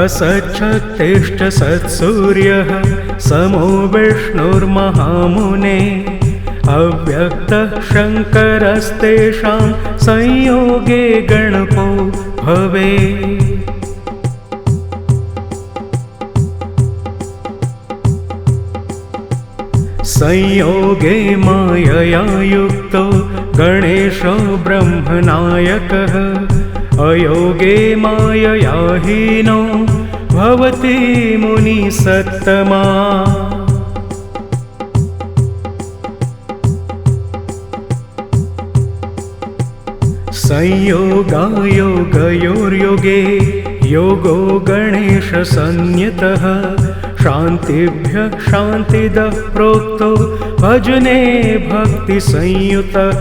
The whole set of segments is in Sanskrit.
असच्छक्तिश्च सत्सूर्यः समो विष्णुर्महामुने अव्यक्तः शङ्करस्तेषां संयोगे गणपो भवेत्। संयोगे मायया युक्तो गणेशो ब्रह्मनायकः अयोगे मायया हीनो भवति मुनिसत्तमा। संयोगायोगयोर्योगे योगो गणेशसंज्ञितः शान्तिभ्यः शान्तिदः प्रोक्तो भजने भक्तिसंयुतः।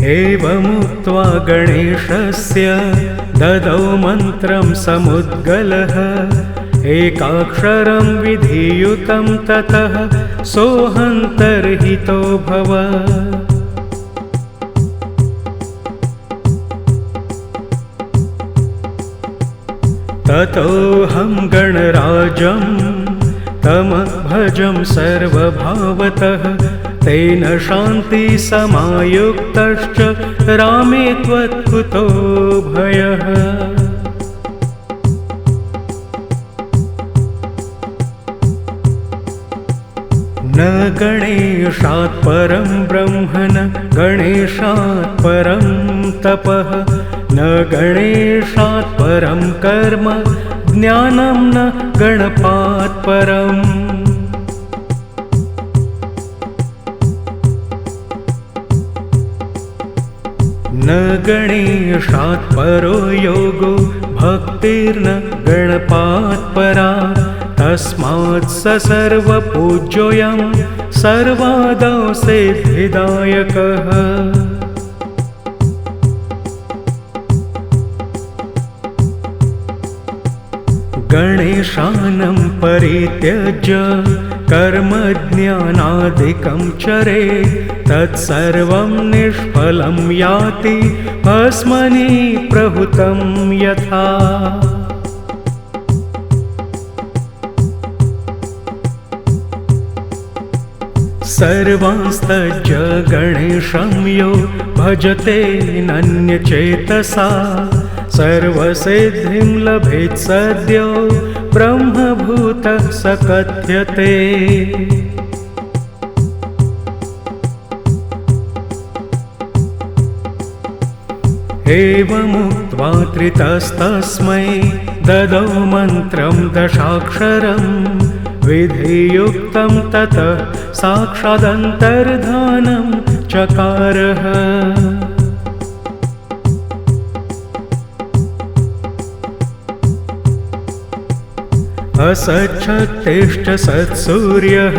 एवमुक्त्वा गणेशस्य ददौ मन्त्रं समुद्गलः एकाक्षरं विधियुतं ततः सोऽहन्तर्हितो भवत्। ततोऽहं गणराजं तमभजं सर्वभावतः तेन शान्तिसमायुक्तश्च रामे त्वत्कुतो भयः। न गणेशात् परं ब्रह्म न गणेशात् परं तपः न गणेशात् परं कर्म ज्ञानं न गणपात् परम्। न गणेशात् परो योगो भक्तिर्न गणपात् परा तस्मात् स सर्वपूज्योऽयं सर्वादौ सिद्धिदायकः। गणेशानं परित्यज्य कर्मज्ञानादिकं चरेत् तत्सर्वं निष्फलं याति भस्मनि प्रहुतं यथा। सर्वांस्तज्य गणेशं यो भजते नन्यचेतसा सर्वसिद्धिं लभेत् सद्यो ब्रह्मभूतः स कथ्यते। एवमुक्त्वा त्रितस्तस्मै ददौ मन्त्रं दशाक्षरं विधियुक्तं ततः साक्षादन्तर्धानं चकारः। असच्छक्तिश्च सत्सूर्यः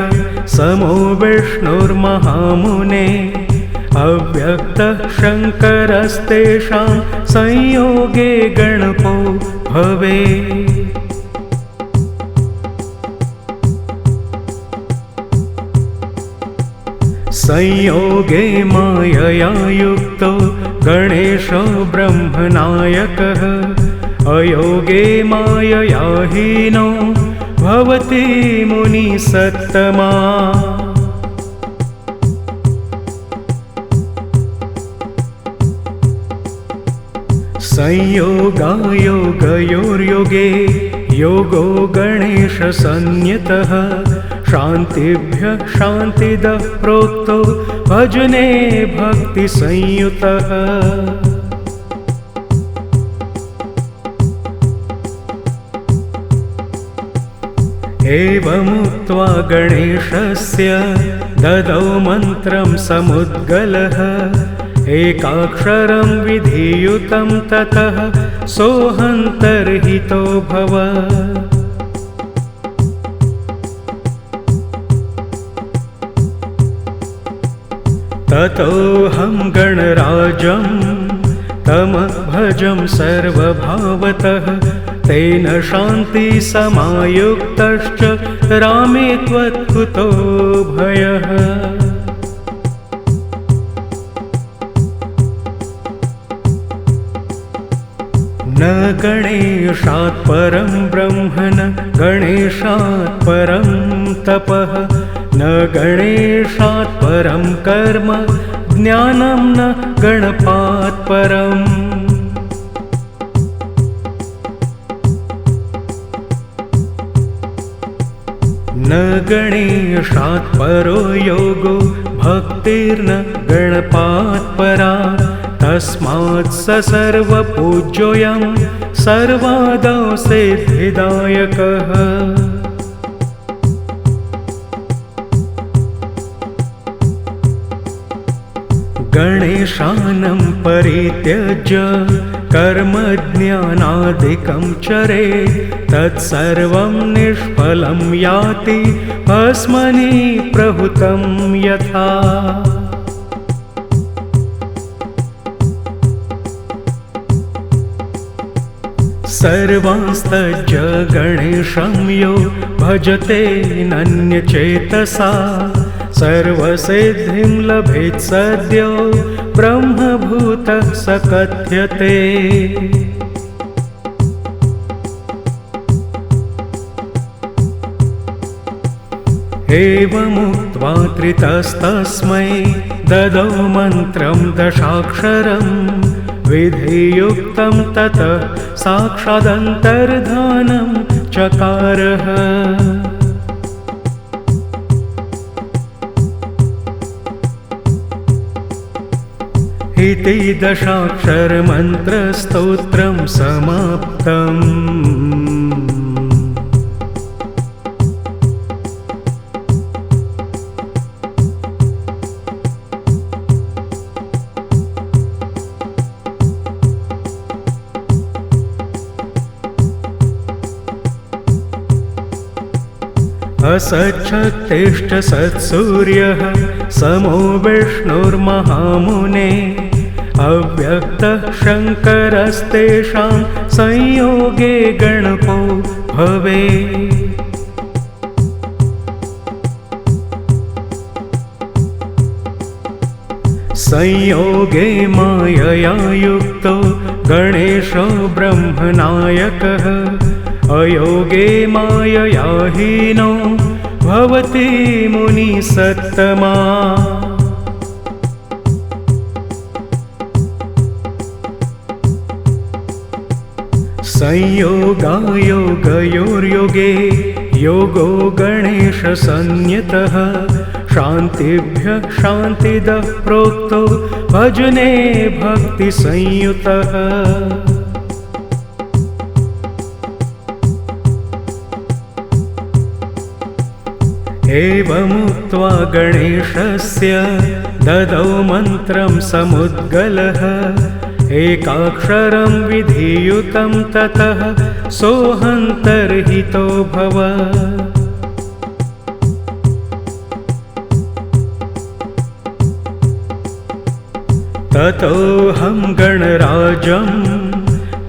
समो विष्णुर्महामुने अव्यक्तः शङ्करस्तेषां संयोगे गणपो भवेत्। संयोगे मायया युक्तो गणेशो ब्रह्मनायकः अयोगे मायया हीनो भवति मुनिसत्तमा। संयोगायोगयोर्योगे योगो गणेशसंज्ञितः शान्तिभ्यः शान्तिदः प्रोक्तो भजने भक्तिसंयुतः। एवमुक्त्वा गणेशस्य ददौ मन्त्रं समुद्गलः एकाक्षरं विधियुतं ततः सोऽहन्तर्हितो भवत्। ततोऽहं गणराजं तमभजं सर्वभावतः तेन शान्तिसमायुक्तश्च रामे त्वत्कुतो भयः। न गणेशात् परं ब्रह्म न गणेशात् परं तपः न गणेशात् परं कर्म ज्ञानं न गणपात् परम् न गणेशात् परो योगो भक्तिर्न गणपात् परा तस्मात् स सर्वपूज्योऽयं सर्वादौ सिद्धिदायकः गणेशानं परित्यज्य कर्मज्ञानादिकं चरेत् तत्सर्वं निष्फलं याति भस्मनि प्रहुतं यथा सर्वांस्तज्य गणेशं यो भजते नन्यचेतसा सर्वसिद्धिं लभेत् सद्यो ब्रह्मभूतः स कथ्यते एवमुक्त्वा त्रितस्तस्मै ददौ मन्त्रं दशाक्षरम् विधियुक्तं ततः साक्षादन्तर्धानं चकारः इति दशाक्षरमन्त्रस्तोत्रं समाप्तम् असच्छक्तिश्च सत्सूर्यः समो विष्णुर्महामुने अव्यक्तः शङ्करस्तेषां संयोगे गणपो भवेत् संयोगे मायया युक्तो गणेशो ब्रह्मनायकः अयोगे मायया हीनो भवति मुनिसत्तमा संयोगायोगयोर्योगे योगो गणेशसंज्ञितः शान्तिभ्यः शान्तिदः प्रोक्तो भजने भक्तिसंयुतः एवमुक्त्वा गणेशस्य ददौ मन्त्रं समुद्गलः एकाक्षरं विधियुतं ततः सोऽहन्तर्हितो भवत् ततोऽहं गणराजं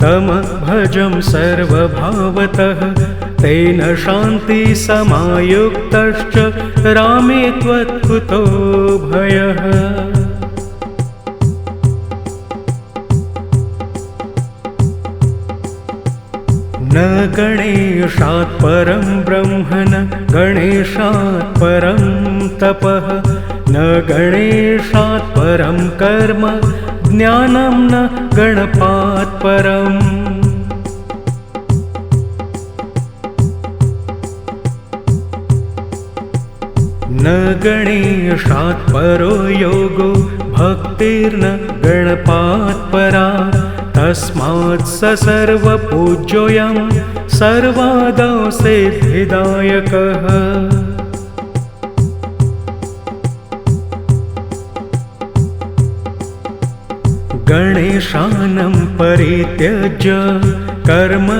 तमभजं सर्वभावतः तेन शान्तिसमायुक्तश्च रामे त्वत्कुतो भयः न गणेशात् परं ब्रह्म न गणेशात् परं तपः न गणेशात् परं कर्म ज्ञानं न गणपात् परम् न गणेशात् परो योगो भक्तिर्न गणपात् परा तस्मात् स सर्वपूज्योऽयं सर्वादौ सिद्धिदायकः गणेशानं परित्यज्य कर्मज्ञानादिकं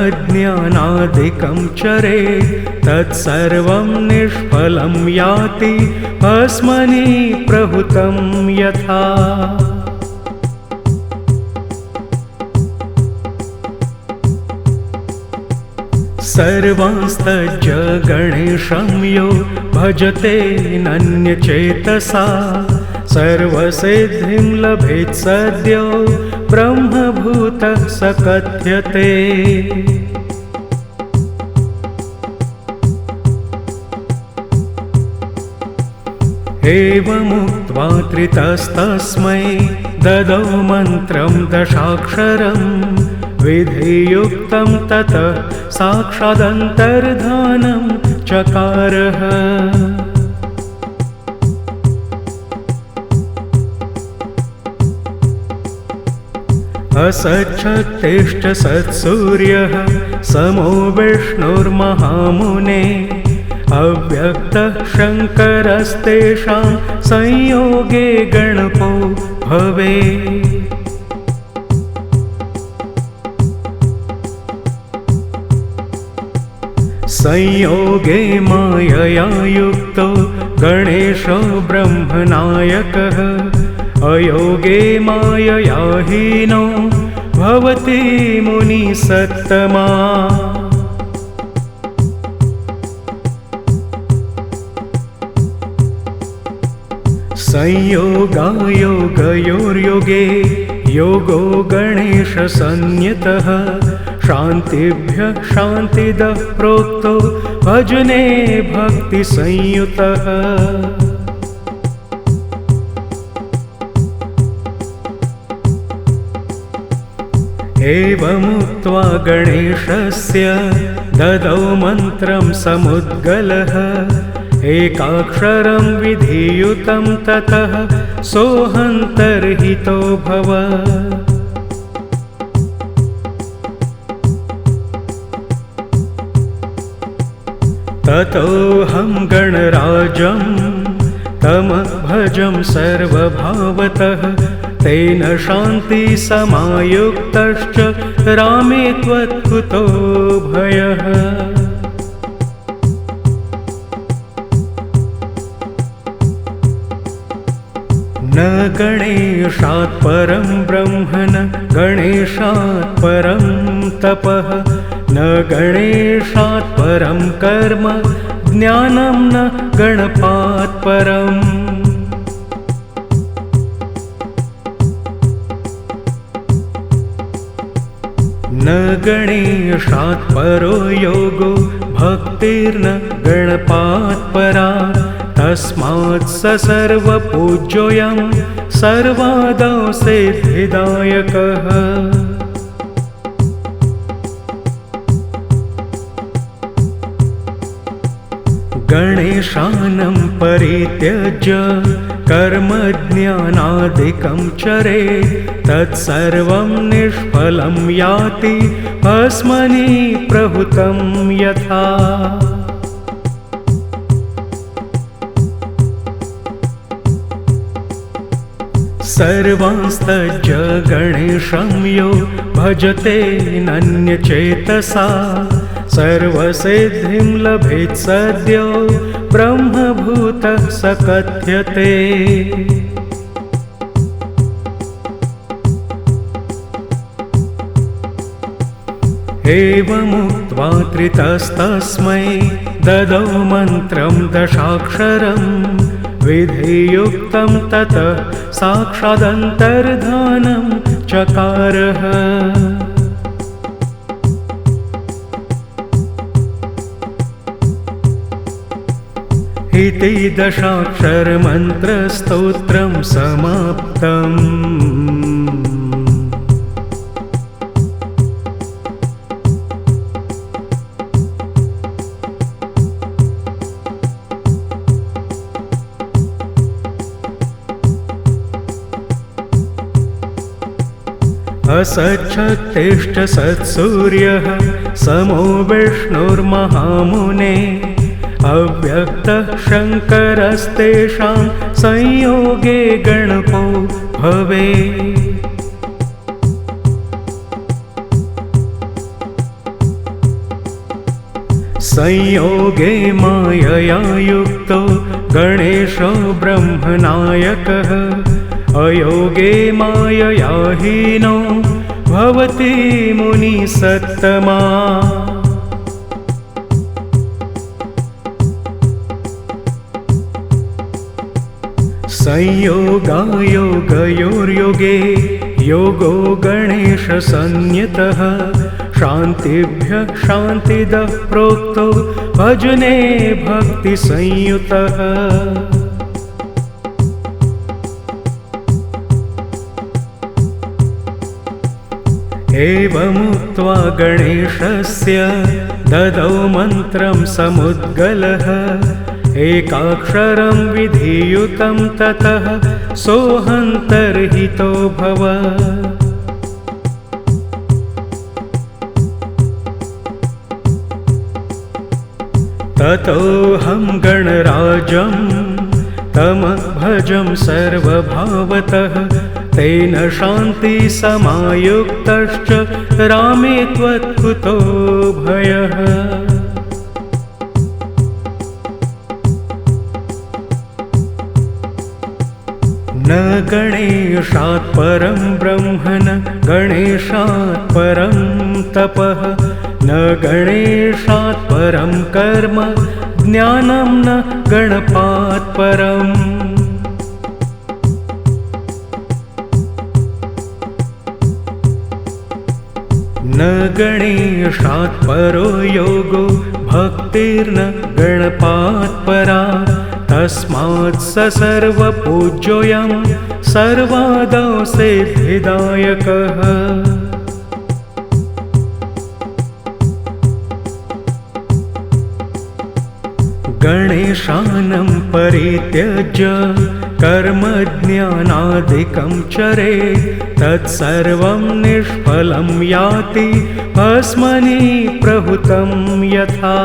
चरेत् तत्सर्वं निष्फलं याति भस्मनि प्रहुतं यथा सर्वांस्तज्य गणेशं यो भजते नन्यचेतसा सर्वसिद्धिं लभेत् सद्यो ब्रह्मभूतः स कथ्यते। एवमुक्त्वा त्रितस्तस्मै ददौ मन्त्रं दशाक्षरं विधियुक्तं ततः साक्षादन्तर्धानं चकारः। असच्छत्तिष्ठ सत्सूर्यः समो विष्णुर्महामुने अव्यक्तः शङ्करस्तेषां संयोगे गणपो भवेत्। संयोगे मायया युक्तो गणेशो ब्रह्मनायकः अयोगे मायया हीनो भवति मुनिसत्तमा। संयोगायोगयोर्योगे योगो गणेशसंज्ञितः शान्तिभ्यः शान्तिदः प्रोक्तो भजने भक्तिसंयुतः। एवमुक्त्वा गणेशस्य ददौ मन्त्रं समुद्गलः एकाक्षरं विधियुतं ततः सोऽहन्तर्हितो भवत्। ततोऽहं गणराजं तमभजं सर्वभावतः तेन शान्तिसमायुक्तश्च रामे त्वत्कुतो भयः। न गणेशात् परं ब्रह्म न गणेशात् परं तपः न गणेशात् परं कर्म ज्ञानं न गणपात् परम्। न गणेशात् परो योगो भक्तिर्न गणपात् परा तस्मात् स सर्वपूज्योऽयं सर्वादौ सिद्धिदायकः। गणेशानं परित्यज्य कर्मज्ञानादिकं चरेत् तत्सर्वं निष्फलं याति भस्मनि प्रहुतं यथा। सर्वांस्तज्य गणेशं यो भजते नन्यचेतसा सर्वसिद्धिं लभेत् सद्यो ब्रह्मभूतः स कथ्यते। एवमुक्त्वा त्रितस्तस्मै ददौ मन्त्रं दशाक्षरं विधियुक्तं ततः साक्षादन्तर्धानं चकारः। इति दशाक्षरमन्त्रस्तोत्रं समाप्तम्। असच्छत्तिष्ठ सत्सूर्यः समो विष्णुर्महामुने अव्यक्तः शङ्करस्तेषां संयोगे गणपो भवेत्। संयोगे मायया युक्तो गणेशो ब्रह्मनायकः अयोगे मायया हीनो भवति मुनिसत्तमा। संयोगायोगयोर्योगे योगो गणेशसंज्ञितः शान्तिभ्यः शान्तिदः प्रोक्तो भजने भक्तिसंयुतः एवमुक्त्वा गणेशस्य ददौ मन्त्रं समुद्गलः एकाक्षरं विधियुतं ततः सोऽहन्तर्हितोऽभवत् ततोऽहं गणराजं तमभजं सर्वभावतः तेन शान्तिसमायुक्तश्च रामे त्वत्कुतो भयः न गणेशात् परं ब्रह्म न गणेशात् परं तपः न गणेशात् परं कर्म ज्ञानं न गणपात् परम् न गणेशात् परो योगो भक्तिर्न गणपात् परा तस्मात् स सर्वपूज्योऽयं सर्वादौ सिद्धिदायकः गणेशानं परित्यज्य कर्मज्ञानादिकं चरेत् तत्सर्वं निष्फलं याति भस्मनि प्रहुतं यथा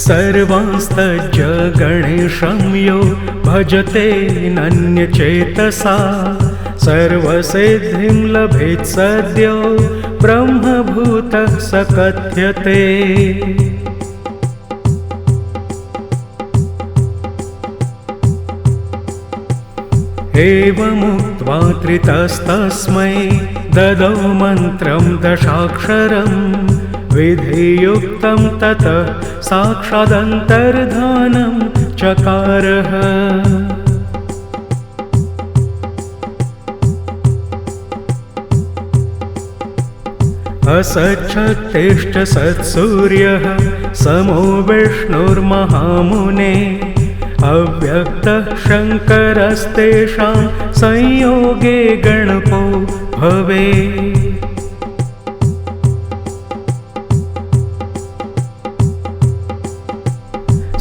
सर्वांस्तज्य गणेशं यो भजते नन्यचेतसा सर्वसिद्धिं लभेत् सद्यो ब्रह्मभूतः स कथ्यते एवमुक्त्वा त्रितस्तस्मै ददौ मन्त्रं दशाक्षरम् विधियुक्तं ततः साक्षादन्तर्धानं चकारः असच्छत्तिष्ठ सत्सूर्यः समो विष्णुर्महामुने अव्यक्तः शङ्करस्तेषां संयोगे गणपो भवेत्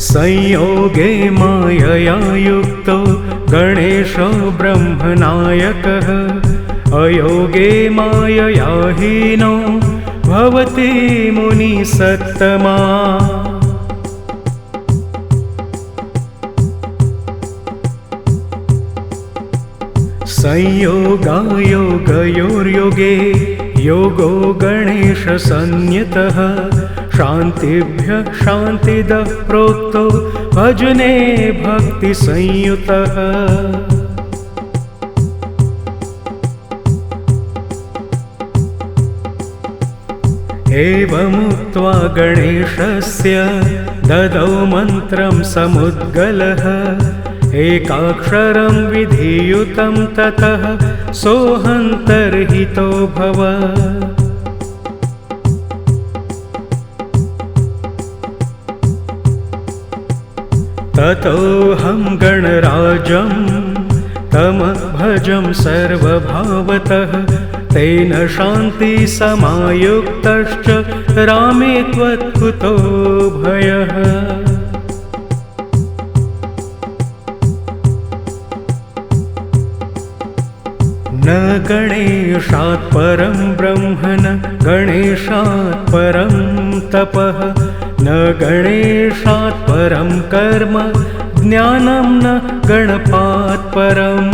संयोगे मायया युक्तो गणेशो ब्रह्मनायकः अयोगे मायया हीनो भवति मुनिसत्तमा संयोगायोगयोर्योगे योगो गणेशसंज्ञितः शान्तिभ्यः शान्तिदः प्रोक्तो भजने भक्तिसंयुतः एवमुक्त्वा गणेशस्य ददौ मन्त्रं समुद्गलः एकाक्षरं विधियुतं ततः सोऽहन्तर्हितोऽभवत् ततोऽहं गणराजं तमभजं सर्वभावतः तेन शान्तिसमायुक्तश्च रामे त्वत्कुतो भयः न गणेशात् परं ब्रह्म न गणेशात् परं तपः न गणेशात् परं कर्म ज्ञानं न गणपात् परम्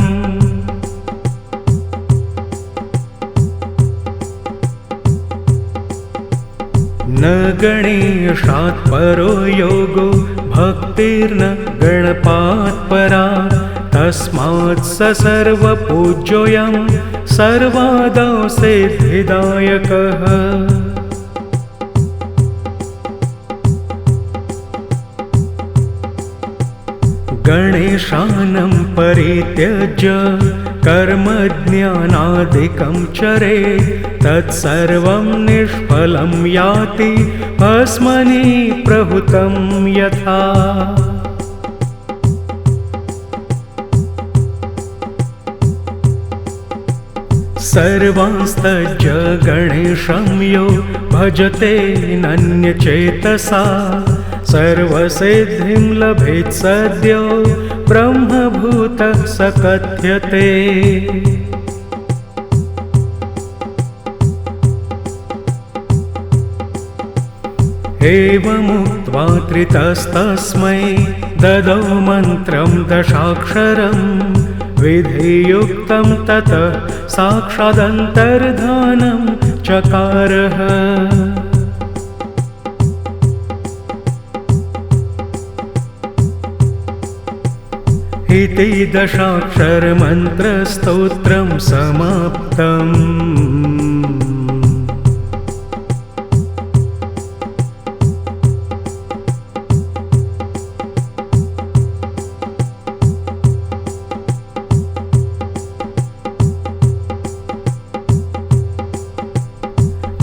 न गणेशात् परो योगो भक्तिर्न गणपात् परा तस्मात् स सर्वपूज्योऽयं सर्वादौ सिद्धिदायकः गणेशानं परित्यज्य कर्मज्ञानादिकं चरेत् तत्सर्वं निष्फलं याति भस्मनि प्रहुतं यथा। सर्वांस्तज्य गणेशं यो भजते नन्यचेतसा सर्वसिद्धिं लभेत् सद्यो ब्रह्मभूतः स कथ्यते। एवमुक्त्वा त्रितस्तस्मै ददौ मन्त्रं दशाक्षरम् विधियुक्तं ततः साक्षादन्तर्धानं चकारः। इति दशाक्षरमन्त्रस्तोत्रं समाप्तम्।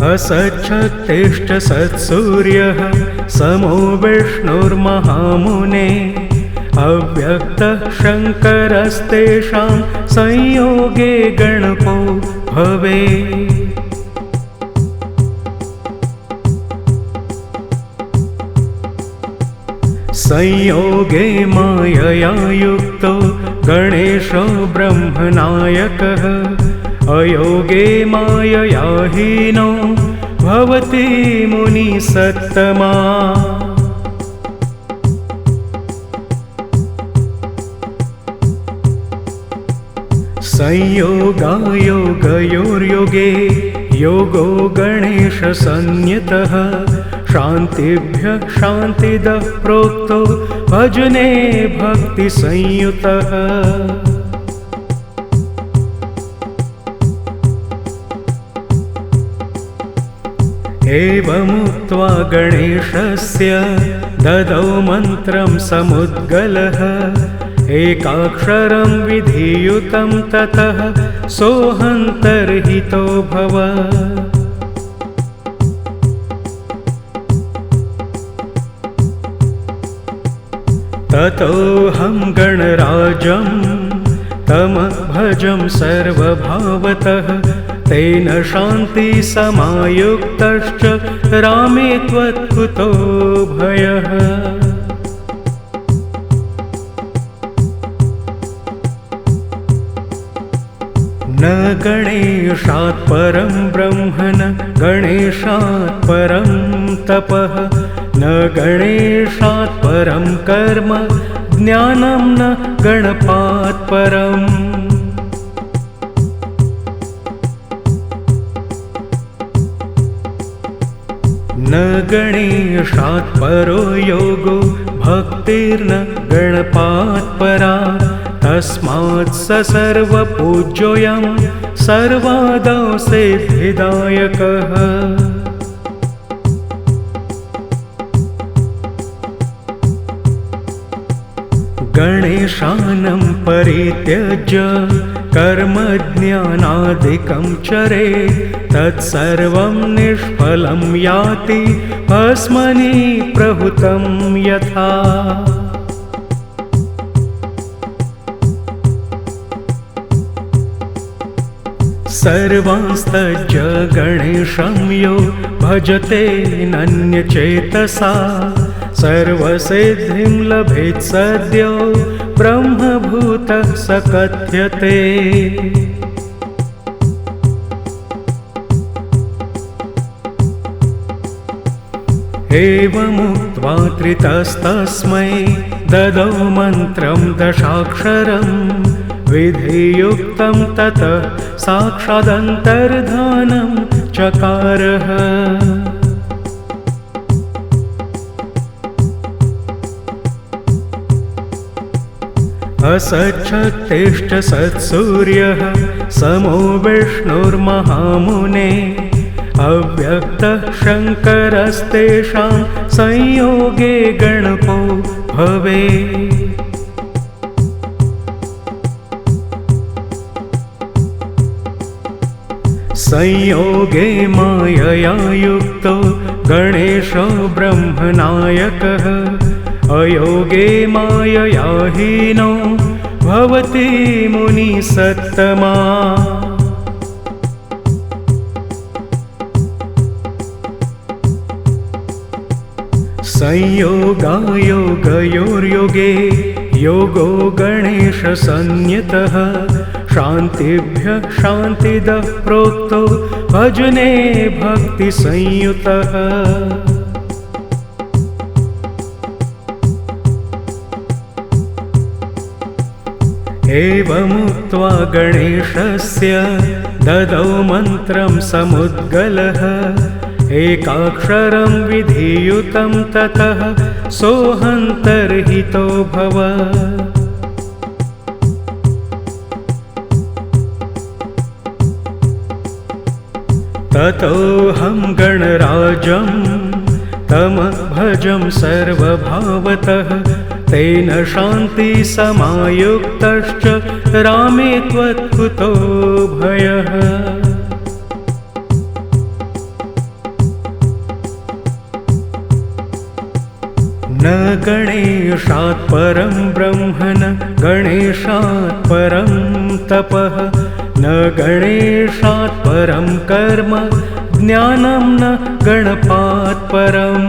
असच्छक्तिश्च सत्सूर्यः समो विष्णुर्महामुने अव्यक्तः शङ्करस्तेषां संयोगे गणपो भवेत्। संयोगे मायया युक्तो गणेशो ब्रह्मनायकः अयोगे मायया हीनो भवति मुनिसत्तमा। संयोगायोगयोर्योगे योगो गणेशसंज्ञितः शान्तिभ्यः शान्तिदः प्रोक्तो भजने भक्तिसंयुतः। एवमुक्त्वा गणेशस्य ददौ मन्त्रं समुद्गलः एकाक्षरं विधियुतं ततः सोऽहन्तर्हितो भवत्। ततोऽहं गणराजं तमभजं सर्वभावतः तेन शान्तिसमायुक्तश्च रामे त्वत्कुतो भयः। न गणेशात् परं ब्रह्म न गणेशात् परं तपः न गणेशात् परं कर्म ज्ञानं न गणपात् परम्। न गणेशात् परो योगो भक्तिर्न गणपात् परा तस्मात् स सर्वपूज्योऽयं सर्वादौ सिद्धिदायकः। गणेशानं परित्यज्य कर्मज्ञानादिकं चरेत् तत्सर्वं निष्फलं याति भस्मनि प्रहुतं यथा। सर्वांस्तज्य गणेशं यो भजते नन्यचेतसा सर्वसिद्धिं लभेत् सद्यो ब्रह्मभूतः स कथ्यते। एवमुक्त्वा त्रितस्तस्मै ददौ मन्त्रं दशाक्षरम् विधियुक्तं ततः साक्षादन्तर्धानं चकारः। असच्छक्तिश्च सत्सूर्यः समो विष्णुर्महामुने अव्यक्तः शङ्करस्तेषां संयोगे गणपो भवेत्। संयोगे मायया युक्तो गणेशो ब्रह्मनायकः अयोगे मायया हीनो भवति मुनिसत्तमा। संयोगायोगयोर्योगे योगो गणेशसंज्ञितः शान्तिभ्यः शान्तिदः प्रोक्तो भजने भक्तिसंयुतः। एवमुक्त्वा गणेशस्य ददौ मन्त्रं समुद्गलः एकाक्षरं विधियुतं ततः सोऽहन्तर्हितो भव। ततोऽहं गणराजं तमभजं सर्वभावतः तेन शान्तिसमायुक्तश्च रामे त्वत्कुतो भयः। न गणेशात् परं ब्रह्म न गणेशात् परं तपः न गणेशात् परं कर्म ज्ञानं न गणपात् परम्।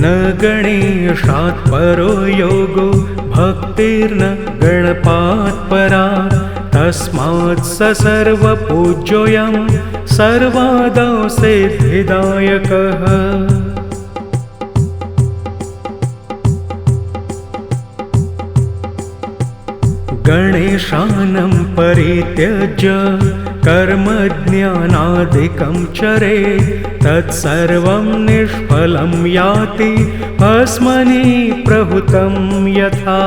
न गणेशात् परो योगो भक्तिर्न गणपात् परा तस्मात् स सर्वपूज्योऽयं सर्वादौ सिद्धिदायकः। गणेशानं परित्यज्य कर्मज्ञानादिकं चरेत् तत्सर्वं निष्फलं याति भस्मनि प्रहुतं यथा।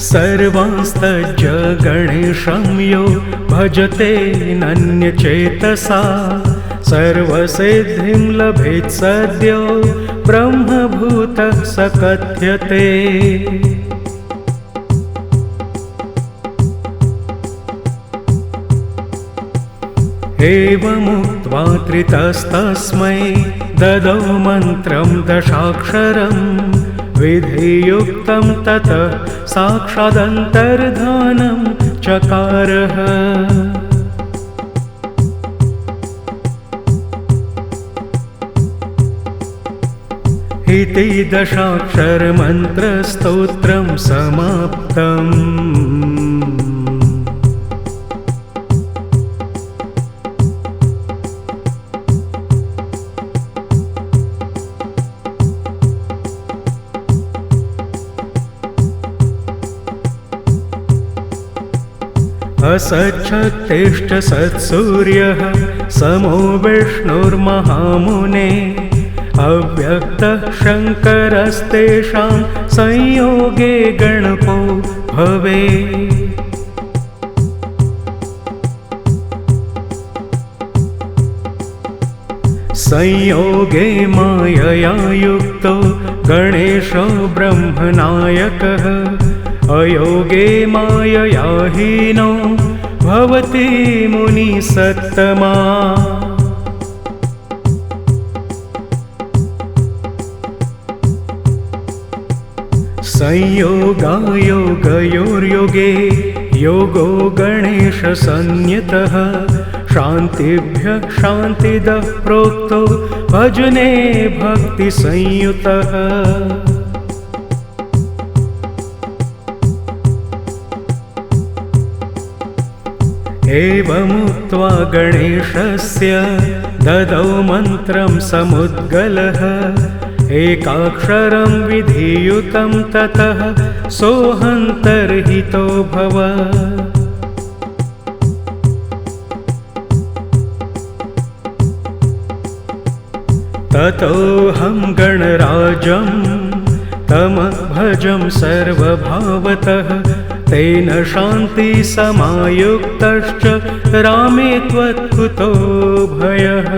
सर्वांस्तज्य गणेशं यो भजते नन्यचेतसा सर्वसिद्धिं लभेत् सद्यो ब्रह्मभूतः स कथ्यते। एवमुक्त्वा त्रितस्तस्मै ददौ मन्त्रं दशाक्षरं विधियुक्तं ततः साक्षादन्तर्धानं चकारः। इति दशाक्षरमन्त्रस्तोत्रं समाप्तम्। असच्छक्तिश्च सत्सूर्यः समो विष्णुर्महामुने अव्यक्तः शङ्करस्तेषां संयोगे गणपो भवेत्। संयोगे मायया युक्तो गणेशो ब्रह्मनायकः अयोगे मायया हीनो भवति मुनिसत्तमा। संयोगायोगयोर्योगे योगो गणेशसंज्ञितः शान्तिभ्यः शान्तिदः प्रोक्तो भजने भक्तिसंयुतः। एवमुक्त्वा गणेशस्य ददौ मन्त्रं समुद्गलः एकाक्षरं विधियुतं ततः सोऽहन्तर्हितो भव। ततोऽहं गणराजं तमभजं सर्वभावतः तेन शान्तिसमायुक्तश्च रामे त्वत्कुतो भयः।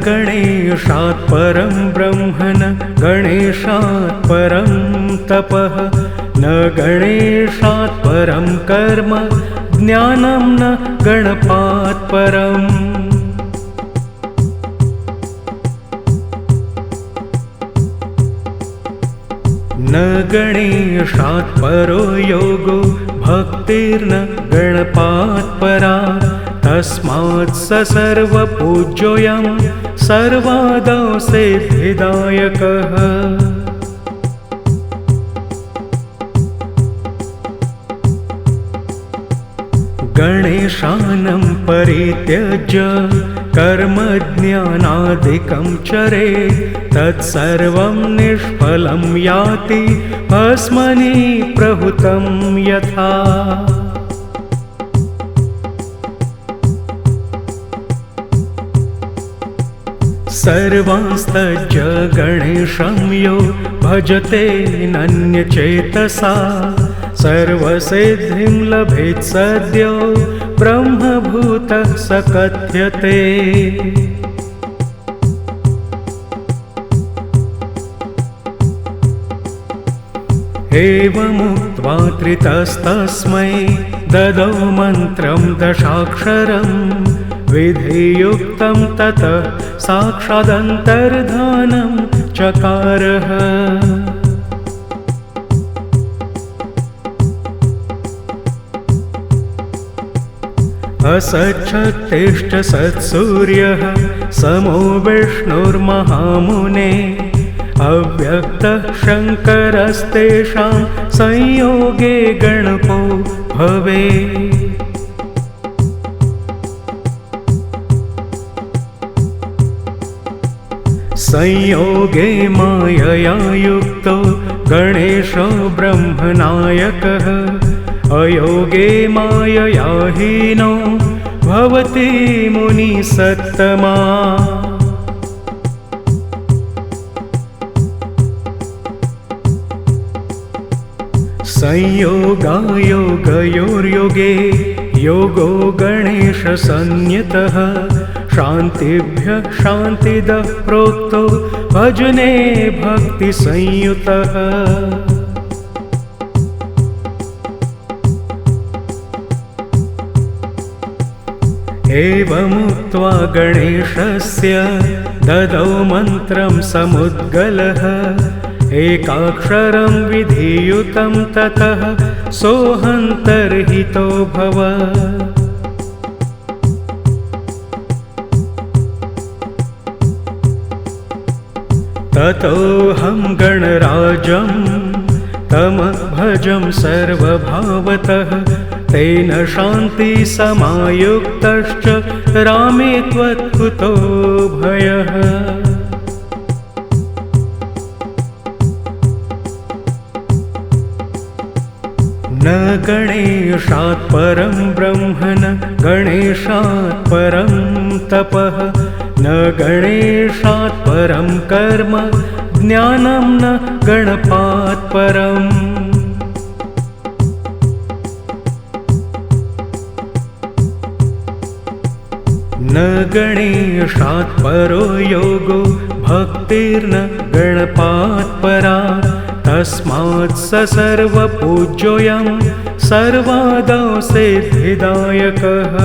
गणेशात् परं ब्रह्म न गणेशात् परं तपः न गणेशात् परं कर्म ज्ञानं न गणपात् परम् न गणेशात् परो योगो भक्तिर्न गणपात् परा तस्मात् स सर्वपूज्योऽयं सर्वादौ सिद्धिदायकः गणेशानं परित्यज्य कर्मज्ञानादिकं चरेत् तत्सर्वं निष्फलं याति भस्मनि प्रहुतं यथा सर्वांस्तज्य गणेशं यो भजते नन्यचेतसा सर्वसिद्धिं लभेत् सद्यो ब्रह्मभूतः स कथ्यते एवमुक्त्वा त्रितस्तस्मै ददौ मन्त्रं दशाक्षरं विधियुक्तं ततः साक्षादन्तर्धानं चकारः असच्छक्तिश्च सत्सूर्यः समो विष्णुर्महामुने अव्यक्तः शङ्करस्तेषां संयोगे गणपो भवेत् संयोगे मायया युक्तो गणेशो ब्रह्मनायकः अयोगे मायया हीनो भवति मुनिसत्तमा संयोगायोगयोर्योगे योगो गणेशसंज्ञितः शान्तिभ्यः शान्तिदः प्रोक्तो भजने भक्तिसंयुतः एवमुक्त्वा गणेशस्य ददौ मन्त्रं समुद्गलः एकाक्षरं विधियुतं ततः सोऽहन्तर्हितो भवत् ततोऽहं गणराजं तमभजं सर्वभावतः तेन शान्तिसमायुक्तश्च रामे त्वत्कुतो भयः न गणेशात् परं ब्रह्म न गणेशात् परं तपः न गणेशात् परं कर्म ज्ञानं न गणपात् परम् न गणेशात् परो योगो भक्तिर्न गणपात् परा तस्मात् स सर्वपूज्योऽयं सर्वादौ सिद्धिदायकः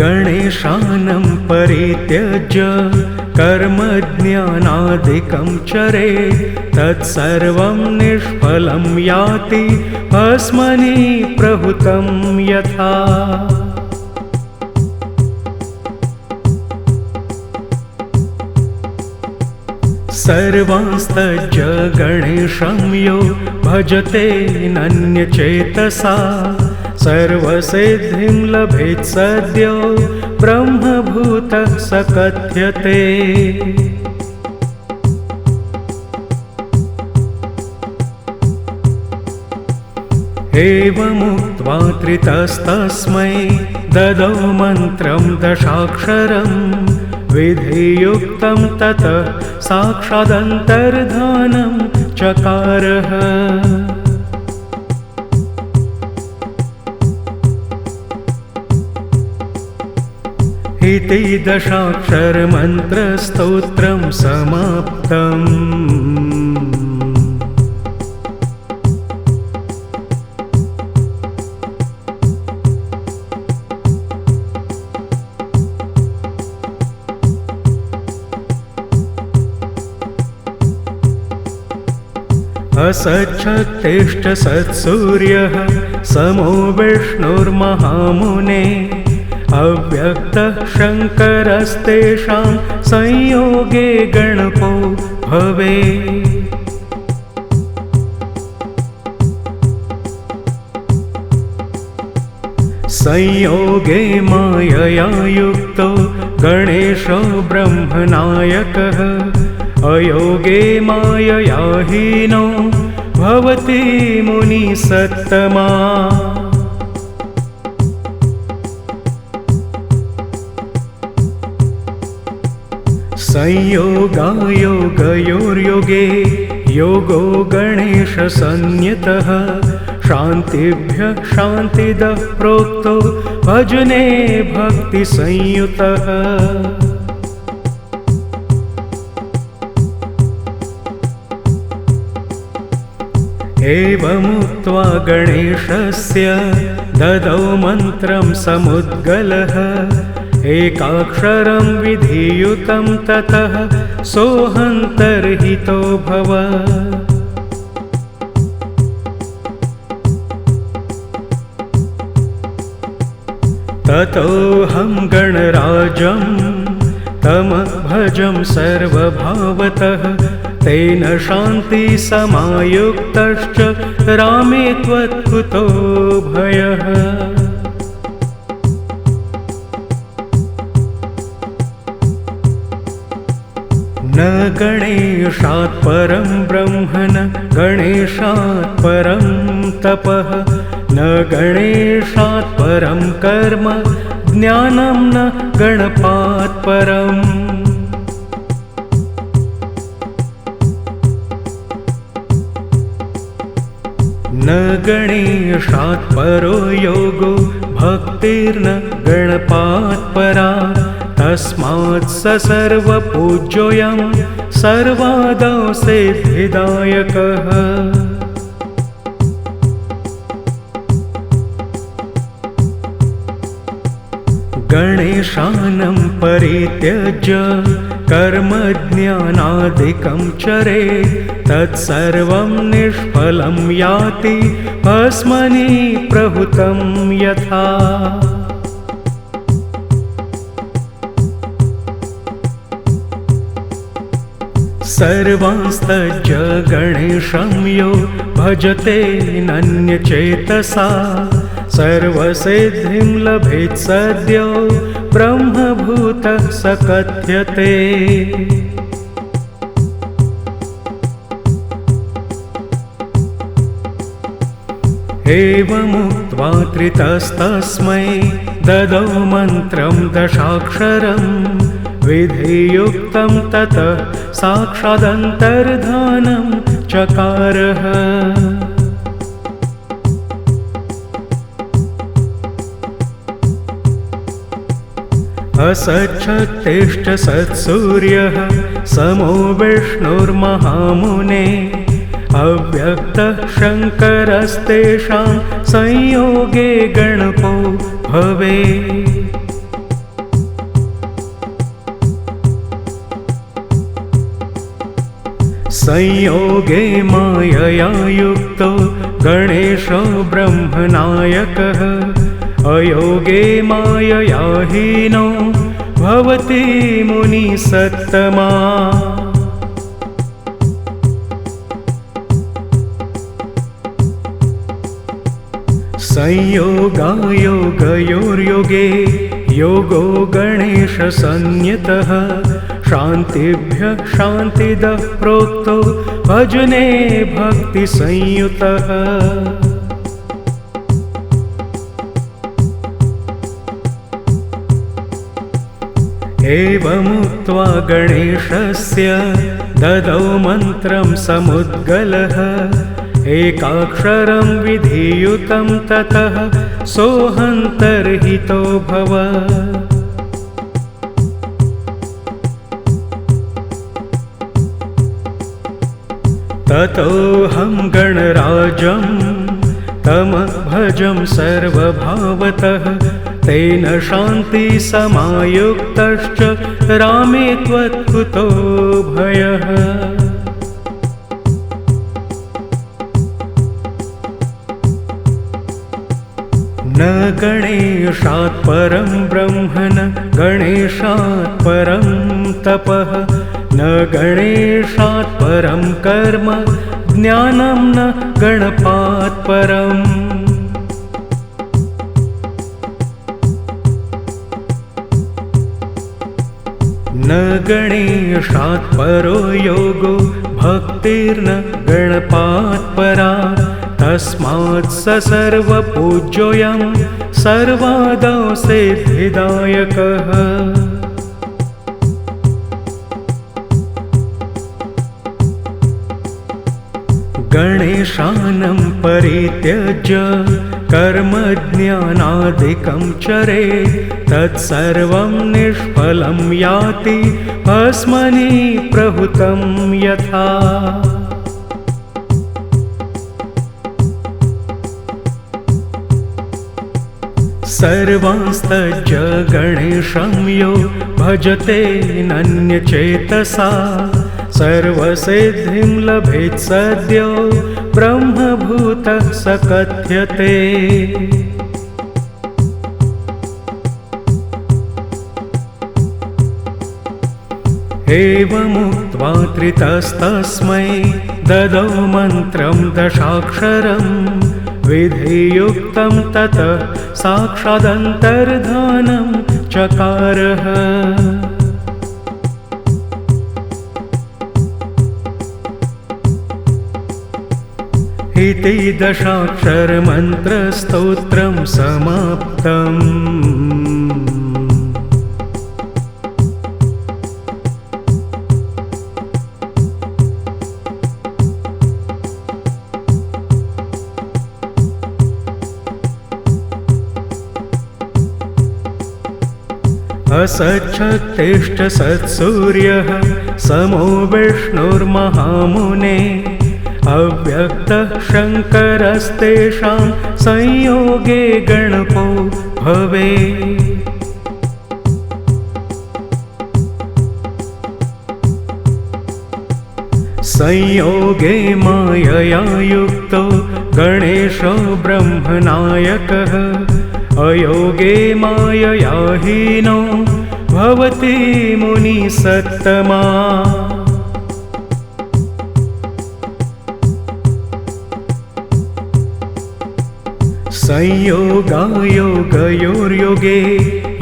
गणेशानं परित्यज्य कर्मज्ञानादिकं चरेत् तत्सर्वं निष्फलं याति भस्मनि प्रहुतं यथा सर्वांस्तज्य गणेशं यो भजते नन्यचेतसा सर्वसिद्धिं लभेत् सद्यो ब्रह्मभूतः स कथ्यते एवमुक्त्वा त्रितस्तस्मै ददौ मन्त्रं दशाक्षरं विधियुक्तं ततः साक्षादन्तर्धानं चकारः इति दशाक्षरमन्त्रस्तोत्रं समाप्तम्। असच्छक्तिश्च सत्सूर्यः समो विष्णुर्महामुने अव्यक्तः शङ्करस्तेषां संयोगे गणपो भवेत्। संयोगे मायया युक्तो गणेशो ब्रह्मनायकः अयोगे मायया हीनो भवति मुनिसत्तमा। संयोगायोगयोर्योगे योगो गणेशसंज्ञितः शान्तिभ्यः शान्तिदः प्रोक्तो भजने भक्तिसंयुतः। एवमुक्त्वा गणेशस्य ददौ मन्त्रं समुद्गलः एकाक्षरं विधियुतं ततः सोऽहन्तर्हितो भवत्। ततोऽहं गणराजं तमभजं सर्वभावतः तेन शान्तिसमायुक्तश्च रामे त्वत्कुतो भयः। न गणेशात् परं ब्रह्म न गणेशात् परं तपः न गणेशात् परं कर्म ज्ञानं न गणपात् परम्। न गणेशात् परो योगो भक्तिर्न गणपात् परा तस्मात् स सर्वपूज्योऽयं सर्वादौ सिद्धिदायकः। गणेशानं परित्यज्य कर्मज्ञानादिकं चरेत् तत्सर्वं निष्फलं याति भस्मनि प्रहुतं यथा। सर्वांस्तज्य गणेशं यो भजते नन्यचेतसा सर्वसिद्धिं लभेत् सद्यो ब्रह्मभूतः स कथ्यते। एवमुक्त्वा त्रितस्तस्मै ददौ मन्त्रं दशाक्षरं विधियुक्तं ततः साक्षादन्तर्धानं चकारः। असच्छक्तिश्च सत्सूर्यः समो विष्णुर्महामुने अव्यक्तः शङ्करस्तेषां संयोगे गणपो भवेत्। संयोगे मायया युक्तो गणेशो ब्रह्मनायकः अयोगे मायया हीनो भवति मुनिसत्तमा। संयोगायोगयोर्योगे योगो गणेशसंज्ञितः शान्तिभ्यः शान्तिदः प्रोक्तो भजने भक्तिसंयुतः। एवमुक्त्वा गणेशस्य ददौ मन्त्रं समुद्गलः एकाक्षरं विधियुतं ततः सोऽहन्तर्हितो भवत्। ततोऽहं गणराजं तमभजं सर्वभावतः तेन शान्तिसमायुक्तश्च रामे त्वत्कुतो भयः। न गणेशात् परं ब्रह्म न गणेशात् परं तपः न गणेशात् परं कर्म ज्ञानं न गणपात् परम्। न गणेशात् परो योगो भक्तिर्न गणपात् परा तस्मात् स सर्वपूज्योऽयं सर्वादौ सिद्धिदायकः। गणेशानं परित्यज्य कर्मज्ञानादिकं चरेत् तत्सर्वं निष्फलं याति भस्मनि प्रहुतं यथा। सर्वांस्तज्य गणेशं यो भजते नन्यचेतसा सर्वसिद्धिं लभेत् सद्यो ब्रह्मभूतः स कथ्यते। एवमुक्त्वा त्रितस्तस्मै ददौ मन्त्रं दशाक्षरं विधियुक्तं ततः साक्षादन्तर्धानं चकारः। इति दशाक्षरमन्त्रस्तोत्रं समाप्तम्। असच्छक्तिश्च सत्सूर्यः समो विष्णुर्महामुने अव्यक्तः शङ्करस्तेषां संयोगे गणपो भवेत्। संयोगे मायया युक्तो गणेशो ब्रह्मनायकः अयोगे मायया हीनो भवति मुनिसत्तमा। संयोगायोगयोर्योगे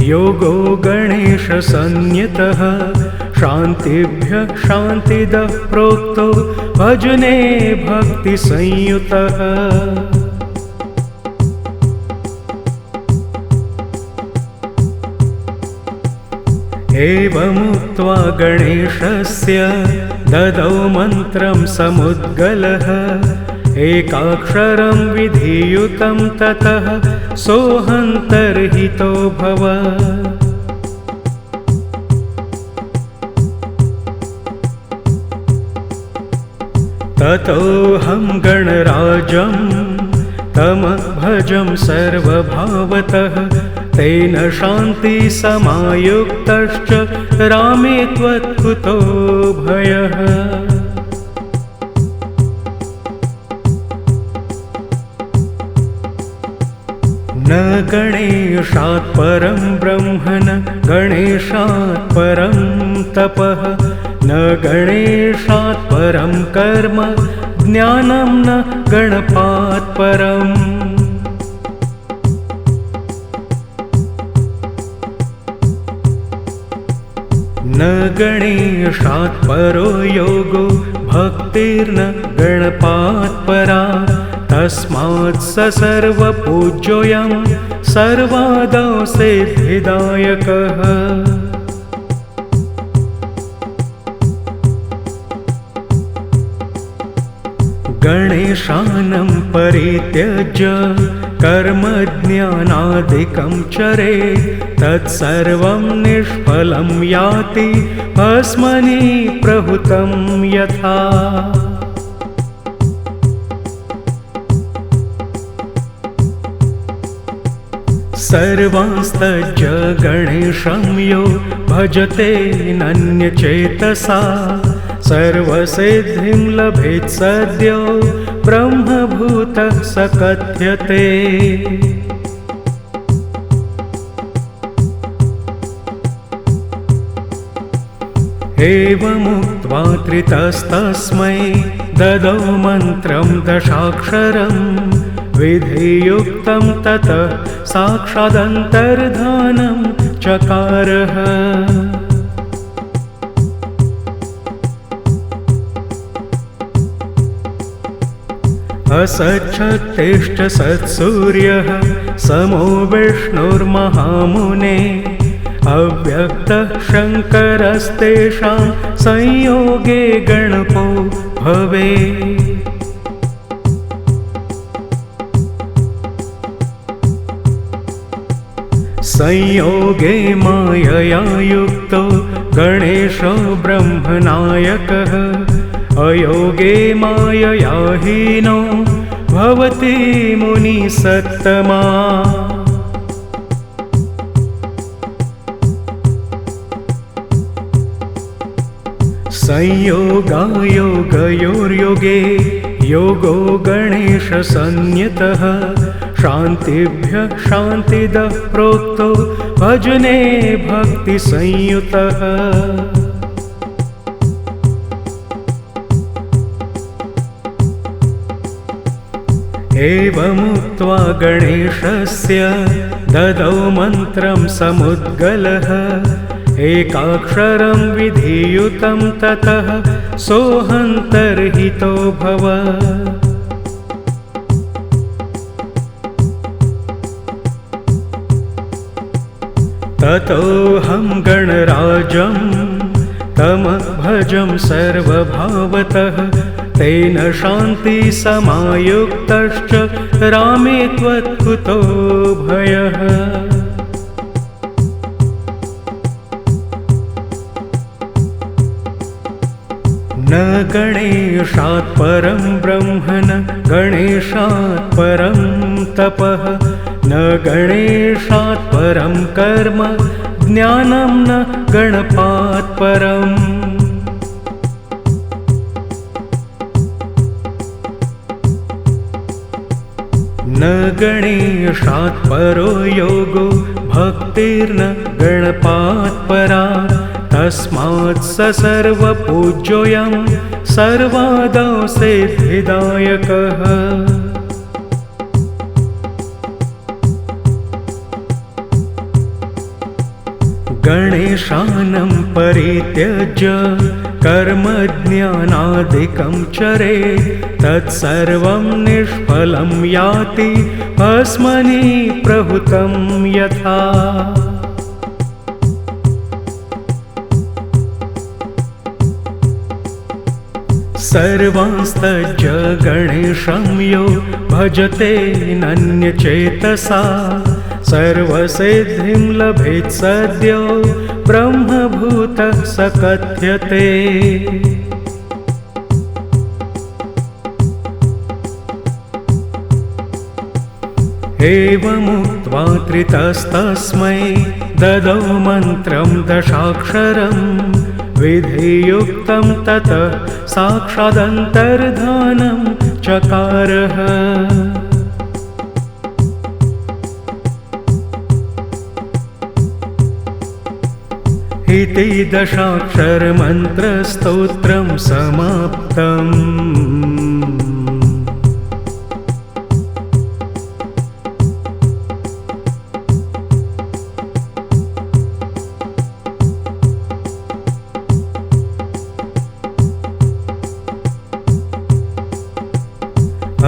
योगो गणेशसंज्ञितः शान्तिभ्यः शान्तिदः प्रोक्तो भजने भक्तिसंयुतः। एवमुक्त्वा गणेशस्य ददौ मन्त्रं समुद्गलः एकाक्षरं विधियुतं ततः सोऽहन्तर्हितो भवत्। ततोऽहं गणराजं तमभजं सर्वभावतः तेन शान्तिसमायुक्तश्च रामे त्वत्कुतो भयः। न गणेशात् परं ब्रह्म न गणेशात् परं तपः न गणेशात् परं कर्म ज्ञानं न गणपात् परम्। न गणेशात् परो योगो भक्तिर्न गणपात् परा तस्मात् स सर्वपूज्योऽयं सर्वादौ सिद्धिदायकः। गणेशानं परित्यज्य कर्मज्ञानादिकं चरेत् तत्सर्वं निष्फलं याति भस्मनि प्रहुतं यथा। सर्वांस्तज्य गणेशं यो भजते नन्यचेतसा सर्वसिद्धिं लभेत् सद्यो ब्रह्मभूतः स कथ्यते। एवमुक्त्वा त्रितस्तस्मै ददौ मन्त्रं दशाक्षरं विधियुक्तं ततः साक्षादन्तर्धानं चकारः। असच्छक्तिश्च सत्सूर्यः समो विष्णुर्महामुने अव्यक्तः शङ्करस्तेषां संयोगे गणपो भवेत्। संयोगे मायया युक्तो गणेशो ब्रह्मनायकः अयोगे मायया हीनो भवति मुनिसत्तमा। संयोगायोगयोर्योगे योगो गणेशसंज्ञितः शान्तिभ्यः शान्तिदः प्रोक्तो भजने भक्तिसंयुतः। एवमुक्त्वा गणेशस्य ददौ मन्त्रं समुद्गलः एकाक्षरं विधियुतं ततः सोऽहन्तर्हितो भवत्। ततोऽहं गणराजं तमभजं सर्वभावतः तेन शान्तिसमायुक्तश्च रामे त्वत्कुतो भयः। न गणेशात् परं ब्रह्म न गणेशात् परं तपः न गणेशात् परं कर्म ज्ञानं न गणपात् परम्। न गणेशात् परो योगो भक्तिर्न गणपात् परा तस्मात् स सर्वपूज्योऽयं सर्वादौ सिद्धिदायकः। गणेशानं परित्यज्य कर्मज्ञानादिकं चरेत् तत्सर्वं निष्फलं याति भस्मनि प्रहुतं यथा। सर्वांस्तज्य गणेशं यो भजते नन्यचेतसा सर्वसिद्धिं लभेत् सद्यो ब्रह्मभूतः स कथ्यते। एवमुक्त्वा त्रितस्तस्मै ददौ मन्त्रं दशाक्षरं विधियुक्तं ततः साक्षादन्तर्धानं चकारः। इति दशाक्षरमन्त्रस्तोत्रं समाप्तम्।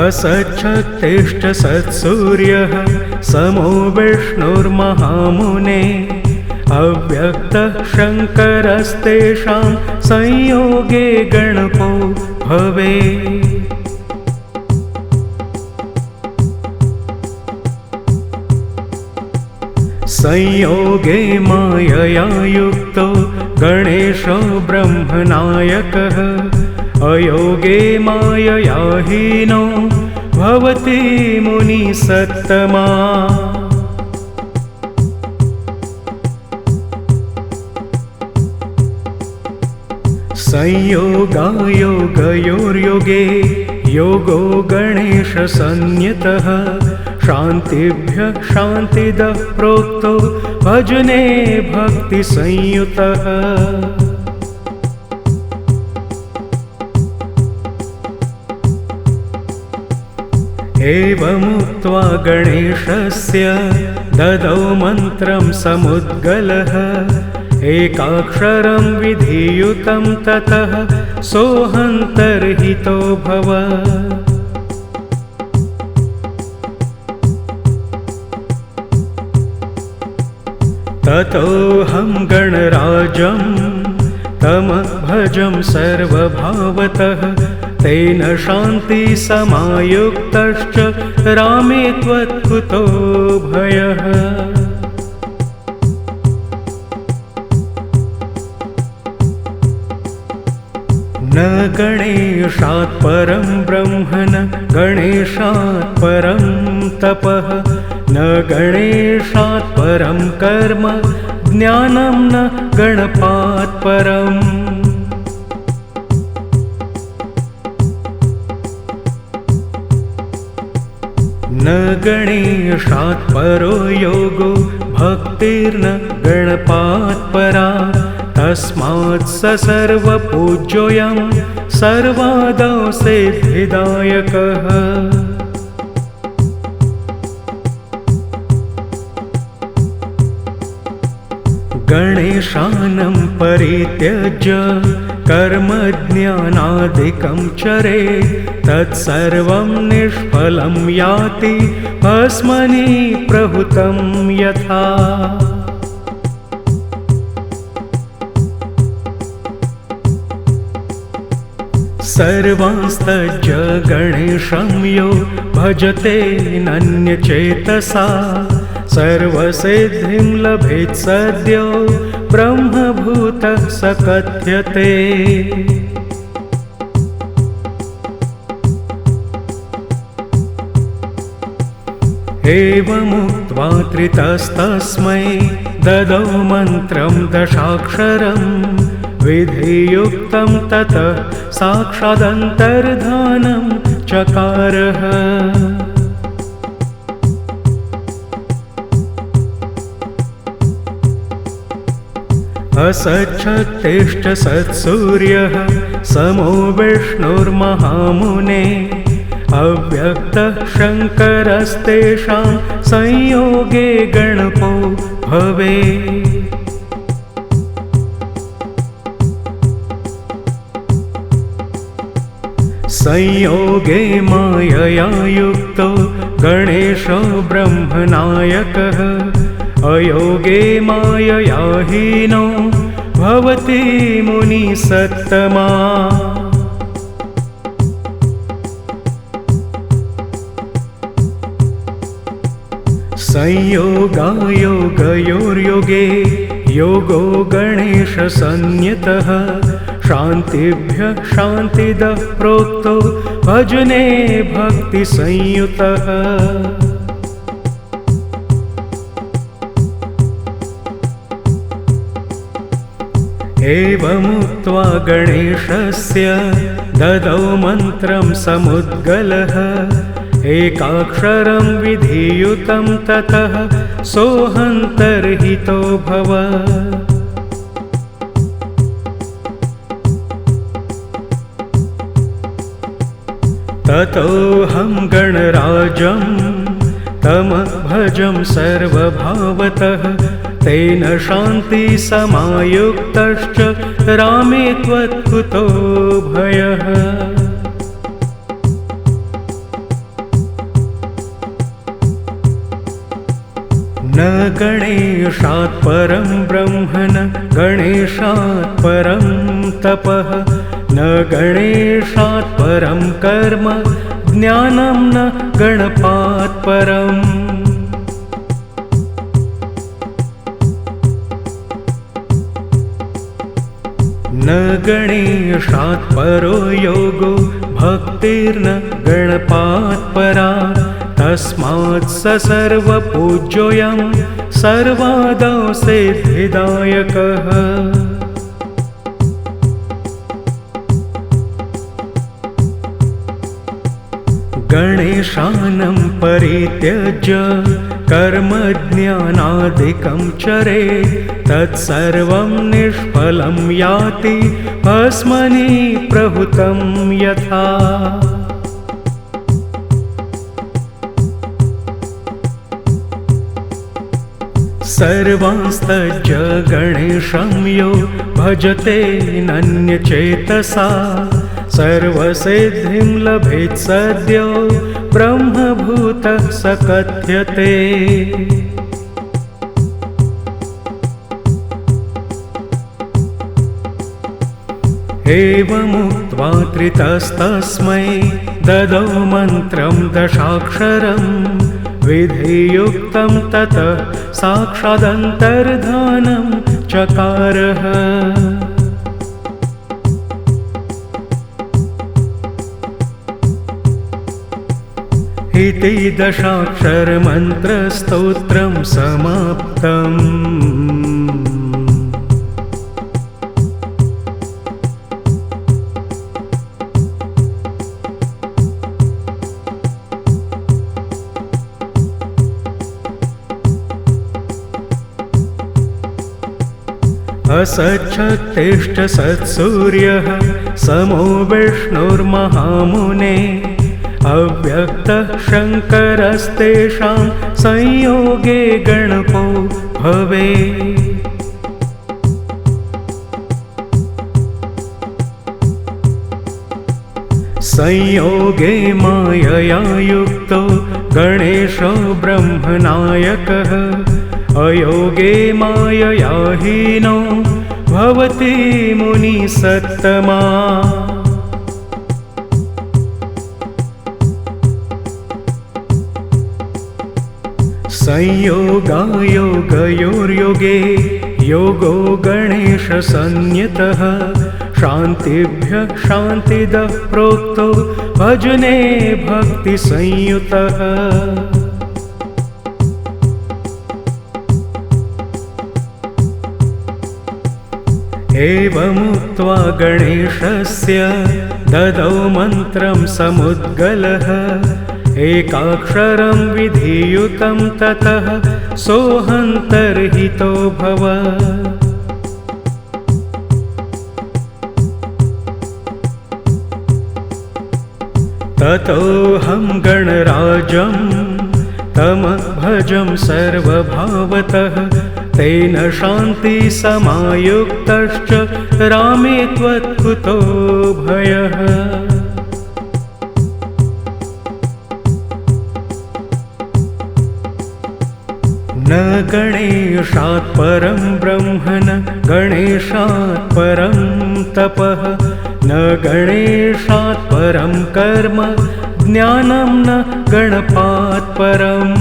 असच्छक्तिश्च सत्सूर्यः समो विष्णुर्महामुने अव्यक्तः शङ्करस्तेषां संयोगे गणपो भवेत्। संयोगे मायया युक्तो गणेशो ब्रह्मनायकः अयोगे मायया हीनो भवति मुनिसत्तमा। संयोगायोगयोर्योगे योगो गणेशसंज्ञितः शान्तिभ्यः शान्तिदः प्रोक्तो भजने भक्तिसंयुतः एवमुक्त्वा गणेशस्य ददौ मन्त्रं समुद्गलः एकाक्षरं विधियुतं ततः सोऽहन्तर्हितोऽभवत् ततोऽहं गणराजं तमभजं सर्वभावतः तेन शान्तिसमायुक्तश्च रामे त्वत्कुतो भयः न गणेशात् परं ब्रह्म न गणेशात् परं तपः न गणेशात् परं कर्म ज्ञानं न गणपात् परम् न गणेशात् परो योगो भक्तिर्न गणपात् परा तस्मात् स सर्वपूज्योऽयं सर्वादौ सिद्धिदायकः गणेशानं परित्यज्य कर्मज्ञानादिकं चरेत् तत्सर्वं निष्फलं याति भस्मनि प्रहुतं यथा सर्वांस्तज्य गणेशं यो भजते नन्यचेतसा सर्वसिद्धिं लभेत् सद्यो ब्रह्मभूतः स कथ्यते एवमुक्त्वा त्रितस्तस्मै ददौ मन्त्रं दशाक्षरं विधियुक्तं ततः साक्षादन्तर्धानं चकारः असच्छक्तिश्च सत्सूर्यः समो विष्णुर्महामुने अव्यक्तः शङ्करस्तेषां संयोगे गणपो भवेत् संयोगे मायया युक्तो गणेशो ब्रह्मनायकः अयोगे मायया हीनो भवति मुनिसत्तमा संयोगायोगयोर्योगे योगो गणेशसंज्ञितः शान्तिभ्यः शान्तिदः प्रोक्तो भजने भक्तिसंयुतः एवमुक्त्वा गणेशस्य ददौ मन्त्रं समुद्गलः एकाक्षरं विधियुतं ततः सोऽहन्तर्हितोऽभवत् ततोऽहं गणराजं तमभजं सर्वभावतः तेन शान्तिसमायुक्तश्च रामे त्वत्कुतो भयः न गणेशात् परं ब्रह्म न गणेशात् परं तपः न गणेशात् परं कर्म ज्ञानं न गणपात् परम् न गणेशात् परो योगो भक्तिर्न गणपात् परा तस्मात् स सर्वपूज्योऽयं सर्वादौ सिद्धिदायकः गणेशानं परित्यज्य कर्मज्ञानादिकं चरेत् तत्सर्वं निष्फलं याति भस्मनि प्रहुतं यथा। सर्वांस्तज्य गणेशं यो भजते नन्यचेतसा सर्वसिद्धिं लभेत् सद्यो ब्रह्मभूतः स कथ्यते। एवमुक्त्वा त्रितस्तस्मै ददौ मन्त्रं दशाक्षरं विधियुक्तं ततः साक्षादन्तर्धानं चकारः। इति दशाक्षरमन्त्रस्तोत्रं समाप्तम्। असच्छत्तिष्ठ सत्सूर्यः समो विष्णुर्महामुने अव्यक्तः शङ्करस्तेषां संयोगे गणपो भवेत्। संयोगे मायया युक्तो गणेशो ब्रह्मनायकः अयोगे मायया हीनो भवति मुनिसत्तमा। संयोगायोगयोर्योगे योगो गणेशसंज्ञितः शान्तिभ्यः शान्तिदः प्रोक्तो भजने भक्तिसंयुतः। एवमुक्त्वा गणेशस्य ददौ मन्त्रं समुद्गलः एकाक्षरं विधियुतं ततः सोऽहन्तर्हितो भवत्। ततोऽहं गणराजं तमभजं सर्वभावतः तेन शान्तिसमायुक्तश्च रामे त्वत्कुतो भयः। न गणेशात् परं ब्रह्म न गणेशात् परं तपः न गणेशात् परं कर्म ज्ञानं न गणपात् परम्।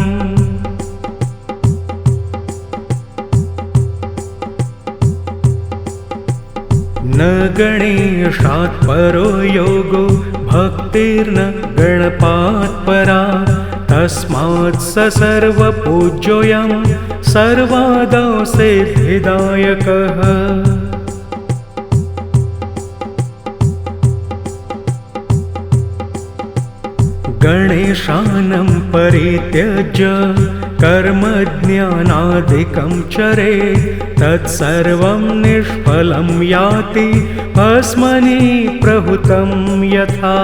न गणेशात् परो योगो भक्तिर्न गणपात् परा तस्मात् स सर्वपूज्योऽयं सर्वादौ सिद्धिदायकः। गणेशानं परित्यज्य कर्मज्ञानादिकं चरेत् तत्सर्वं निष्फलं याति भस्मनि प्रहुतं यथा।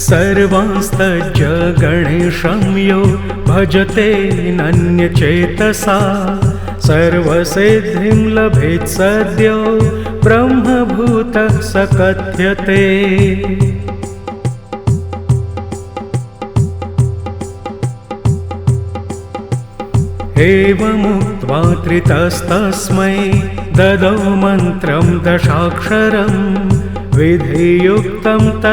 सर्वांस्तज्य गणेशं यो भजते नन्यचेतसा सर्वसिद्धिं लभेत् सद्यो ब्रह्मभूतः स कथ्यते। एवमुक्त्वा त्रितस्तस्मै ददौ मन्त्रं दशाक्षरं विधियुक्तं तत्